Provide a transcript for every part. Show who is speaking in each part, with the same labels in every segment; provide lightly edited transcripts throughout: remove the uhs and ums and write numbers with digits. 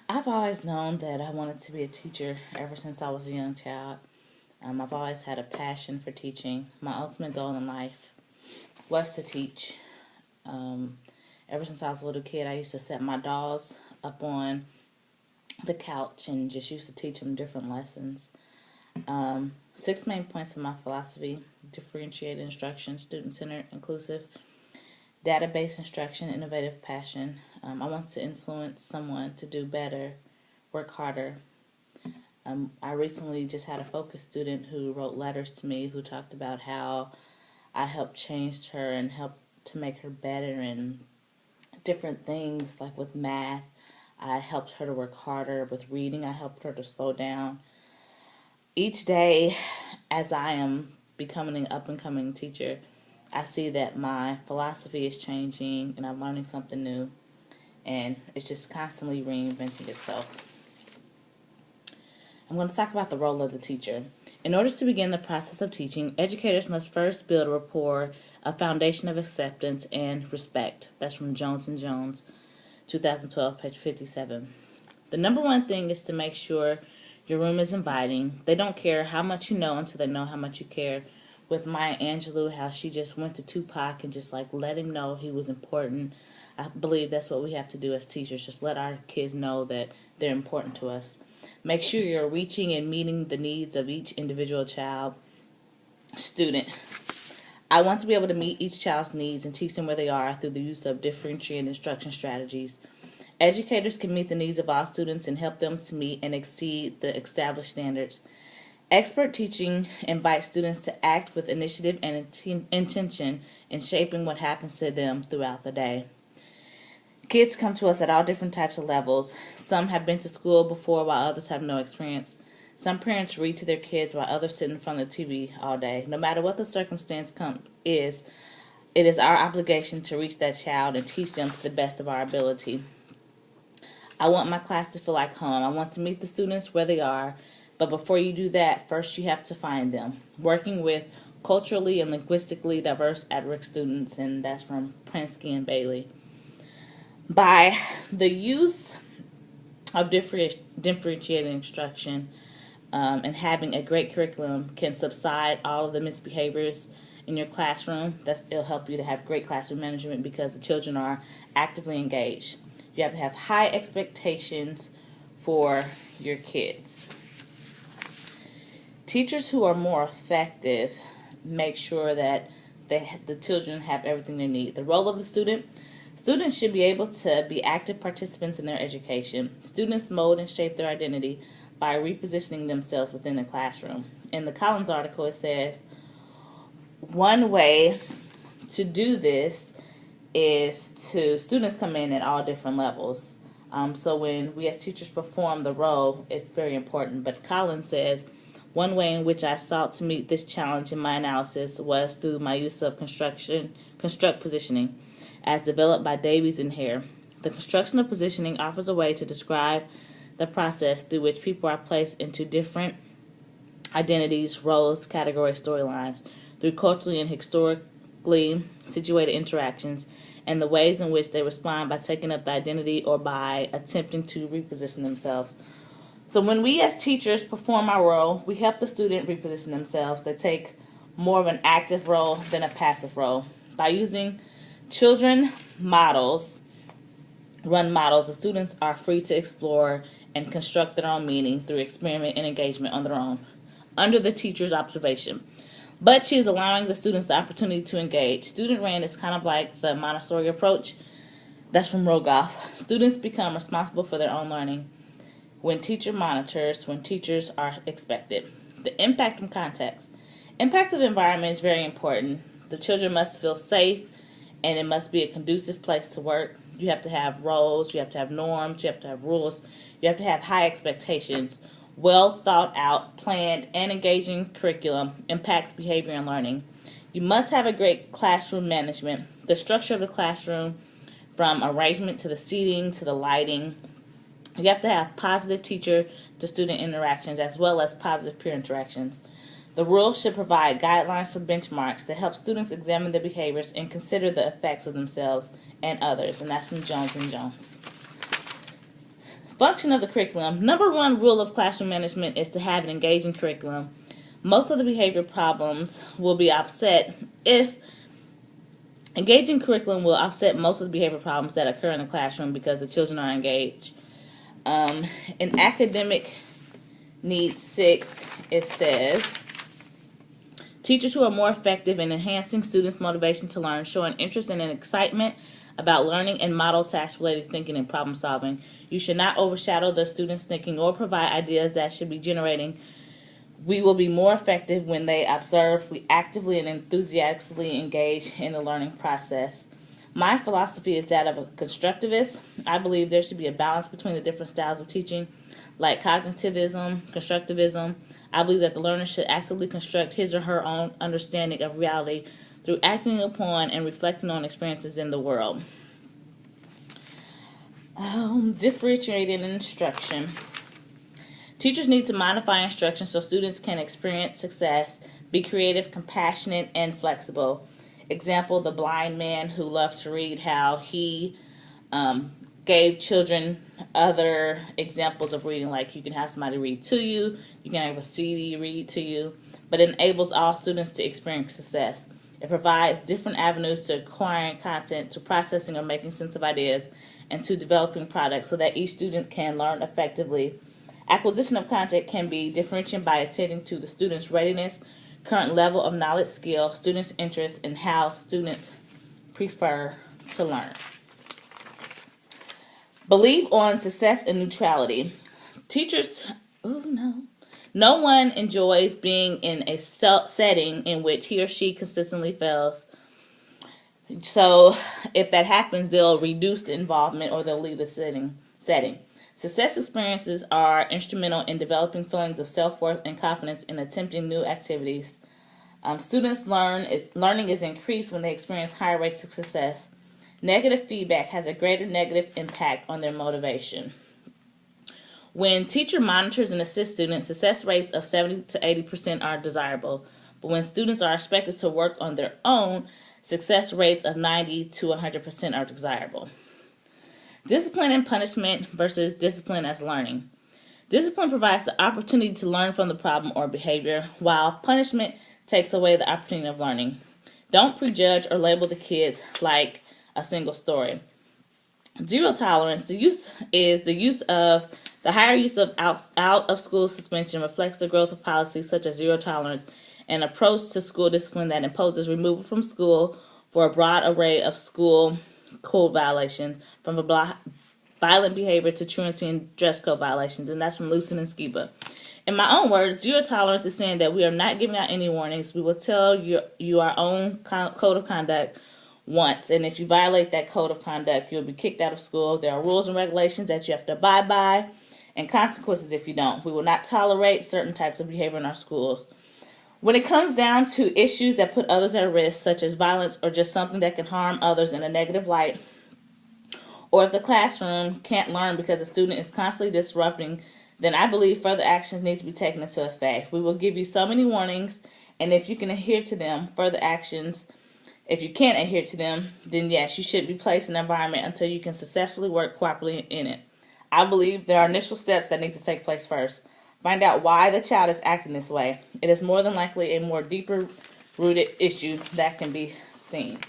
Speaker 1: I've always known that I wanted to be a teacher ever since I was a young child. I've always had a passion for teaching. My ultimate goal in life was to teach. Um, Ever since I was a little kid, I used to set my dolls up on the couch and just used to teach them different lessons. Six main points of my philosophy: differentiated instruction, student centered, inclusive, data-based instruction, innovative passion. I want to influence someone to do better, work harder. I recently just had a focus student who wrote letters to me who talked about how I helped change her and helped to make her better in different things, like with math. I helped her to work harder. With reading, I helped her to slow down. Each day, as I am becoming an up and coming teacher, I see that my philosophy is changing and I'm learning something new, and it's just constantly reinventing itself. I'm going to talk about the role of the teacher. In order to begin the process of teaching, educators must first build a rapport, a foundation of acceptance and respect. That's from Jones and Jones, 2012, page 57. The number one thing is to make sure your room is inviting. They don't care how much you know until they know how much you care. With Maya Angelou, how she just went to Tupac and just like let him know he was important. I believe that's what we have to do as teachers, just let our kids know that they're important to us. Make sure you're reaching and meeting the needs of each individual child, student. I want to be able to meet each child's needs and teach them where they are through the use of differentiated instruction strategies. Educators can meet the needs of all students and help them to meet and exceed the established standards. Expert teaching invites students to act with initiative and intention in shaping what happens to them throughout the day. Kids come to us at all different types of levels. Some have been to school before while others have no experience. Some parents read to their kids while others sit in front of the TV all day. No matter what the circumstance is, it is our obligation to reach that child and teach them to the best of our ability. I want my class to feel like home. I want to meet the students where they are. But before you do that, first you have to find them. Working with culturally and linguistically diverse at-risk students, and that's from Prensky and Bailey. By the use of differentiated instruction and having a great curriculum can subside all of the misbehaviors in your classroom. It'll help you to have great classroom management because the children are actively engaged. You have to have high expectations for your kids. Teachers who are more effective make sure that the children have everything they need. The role of the student. Students should be able to be active participants in their education. Students mold and shape their identity by repositioning themselves within the classroom. In the Collins article, it says, one way to do this is to students come in at all different levels. So when we as teachers perform the role, it's very important. But Collins says, one way in which I sought to meet this challenge in my analysis was through my use of construct positioning, as developed by Davies and Hare. The construction of positioning offers a way to describe the process through which people are placed into different identities, roles, categories, storylines, through culturally and historically situated interactions, and the ways in which they respond by taking up the identity or by attempting to reposition themselves. So when we as teachers perform our role, we help the student reposition themselves. They take more of an active role than a passive role. By using children models, the students are free to explore and construct their own meaning through experiment and engagement on their own, under the teacher's observation. But she is allowing the students the opportunity to engage. Student ran is kind of like the Montessori approach. That's from Rogoff. Students become responsible for their own learning when teacher monitors, when teachers are expected. The impact from context. Impact of environment is very important. The children must feel safe, and it must be a conducive place to work. You have to have roles, you have to have norms, you have to have rules, you have to have high expectations. Well thought out, planned, and engaging curriculum impacts behavior and learning. You must have a great classroom management. The structure of the classroom, from arrangement to the seating to the lighting. You have to have positive teacher to student interactions as well as positive peer interactions. The rules should provide guidelines for benchmarks to help students examine their behaviors and consider the effects of themselves and others. And that's from Jones and Jones. Function of the curriculum. Number one rule of classroom management is to have an engaging curriculum. Most of the behavior problems will be offset if engaging curriculum will offset most of the behavior problems that occur in the classroom because the children are engaged. In academic need 6, it says, teachers who are more effective in enhancing students' motivation to learn, showing interest and an excitement about learning and model task-related thinking and problem solving. You should not overshadow the students' thinking or provide ideas that should be generating. We will be more effective when they observe, we actively and enthusiastically engage in the learning process. My philosophy is that of a constructivist. I believe there should be a balance between the different styles of teaching, like cognitivism, constructivism. I believe that the learner should actively construct his or her own understanding of reality through acting upon and reflecting on experiences in the world. Differentiated instruction. Teachers need to modify instruction so students can experience success, be creative, compassionate, and flexible. Example, the blind man who loved to read, how he gave children other examples of reading, like you can have somebody read to you, you can have a CD read to you, but it enables all students to experience success. It provides different avenues to acquiring content, to processing or making sense of ideas, and to developing products so that each student can learn effectively. Acquisition of content can be differentiated by attending to the student's readiness, current level of knowledge, skill, students' interest, and how students prefer to learn. Believe on success and neutrality. Teachers, no one enjoys being in a setting in which he or she consistently fails. So if that happens, they'll reduce the involvement or they'll leave the setting. Success experiences are instrumental in developing feelings of self-worth and confidence in attempting new activities. Students' learning is increased when they experience higher rates of success. Negative feedback has a greater negative impact on their motivation. When teacher monitors and assists students, success rates of 70 to 80% are desirable. But when students are expected to work on their own, success rates of 90 to 100% are desirable. Discipline and punishment versus discipline as learning. Discipline provides the opportunity to learn from the problem or behavior, while punishment takes away the opportunity of learning. Don't prejudge or label the kids like a single story. Zero tolerance. The higher use of out of school suspension reflects the growth of policies such as zero tolerance, an approach to school discipline that imposes removal from school for a broad array of school code violations, from violent behavior to truancy and dress code violations, and that's from Lucen and Skiba. In my own words, zero tolerance is saying that we are not giving out any warnings. We will tell you our own code of conduct once, and if you violate that code of conduct, you'll be kicked out of school. There are rules and regulations that you have to abide by, and consequences if you don't. We will not tolerate certain types of behavior in our schools. When it comes down to issues that put others at risk, such as violence or just something that can harm others in a negative light, or if the classroom can't learn because the student is constantly disrupting, then I believe further actions need to be taken into effect. We will give you so many warnings, and if you can adhere to them, further actions. If you can't adhere to them, then yes, you should be placed in an environment until you can successfully work cooperatively in it. I believe there are initial steps that need to take place first. Find out why the child is acting this way. It is more than likely a more deeper rooted issue that can be seen.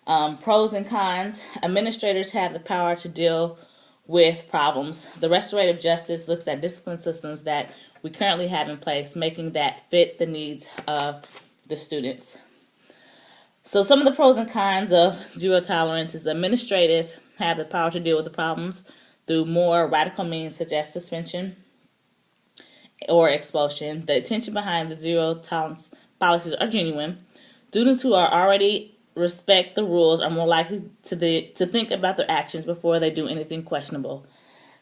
Speaker 1: Pros and cons. Administrators have the power to deal with problems. The restorative justice looks at discipline systems that we currently have in place, making that fit the needs of the students. So some of the pros and cons of zero tolerance is administrative have the power to deal with the problems through more radical means such as suspension or expulsion. The intention behind the zero tolerance policies are genuine. Students who are already respect the rules are more likely to think about their actions before they do anything questionable.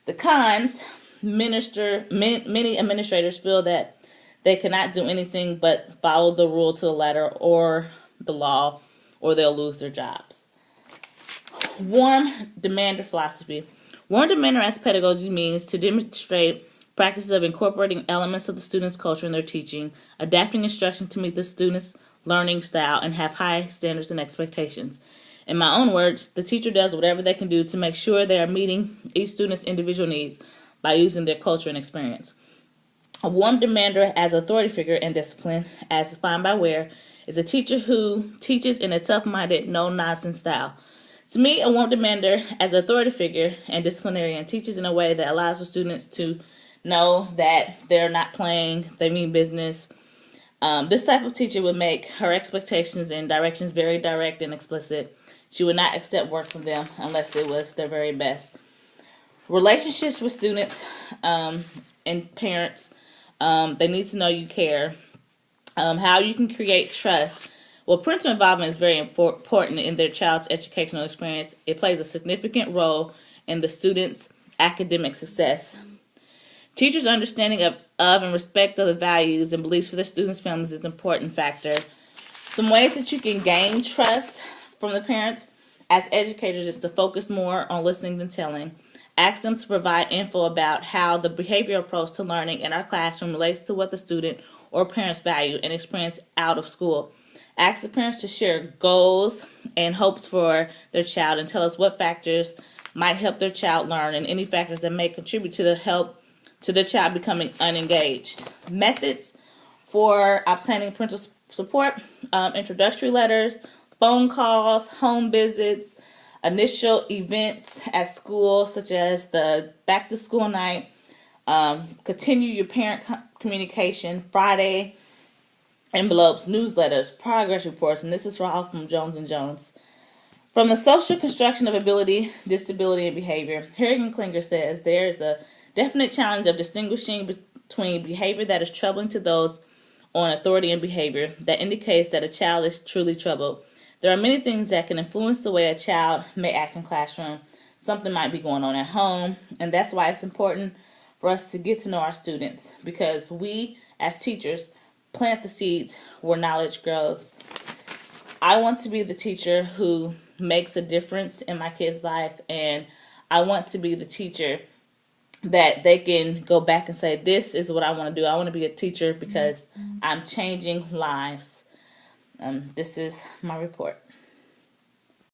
Speaker 1: The cons, many administrators feel that they cannot do anything but follow the rule to the letter or the law, or they'll lose their jobs. Warm demander philosophy. Warm demander as pedagogy means to demonstrate practices of incorporating elements of the student's culture in their teaching, adapting instruction to meet the student's learning style, and have high standards and expectations. In my own words, the teacher does whatever they can do to make sure they are meeting each student's individual needs by using their culture and experience. A warm demander as authority figure and discipline, as defined by Ware, is a teacher who teaches in a tough-minded, no-nonsense style. To me, a warm demander as authority figure and disciplinarian teaches in a way that allows the students to know that they're not playing, they mean business. This type of teacher would make her expectations and directions very direct and explicit. She would not accept work from them unless it was their very best. Relationships with students and parents, they need to know you care. How you can create trust. Well, parental involvement is very important in their child's educational experience. It plays a significant role in the student's academic success. Teachers' understanding of and respect of the values and beliefs for their students' families is an important factor. Some ways that you can gain trust from the parents as educators is to focus more on listening than telling. Ask them to provide info about how the behavioral approach to learning in our classroom relates to what the student or parents value and experience out of school. Ask the parents to share goals and hopes for their child and tell us what factors might help their child learn and any factors that may contribute to the help to their child becoming unengaged. Methods for obtaining parental support: introductory letters, phone calls, home visits, initial events at school such as the back to school night, continue your parent communication, Friday envelopes, newsletters, progress reports, and this is all from Jones & Jones. From the social construction of ability, disability, and behavior, Harrigan Klinger says there is a definite challenge of distinguishing between behavior that is troubling to those on authority and behavior that indicates that a child is truly troubled. There are many things that can influence the way a child may act in classroom. Something might be going on at home, and that's why it's important for us to get to know our students, because we, as teachers, plant the seeds where knowledge grows. I want to be the teacher who makes a difference in my kids' life, and I want to be the teacher that they can go back and say, this is what I want to do. I want to be a teacher because I'm changing lives. This is my report.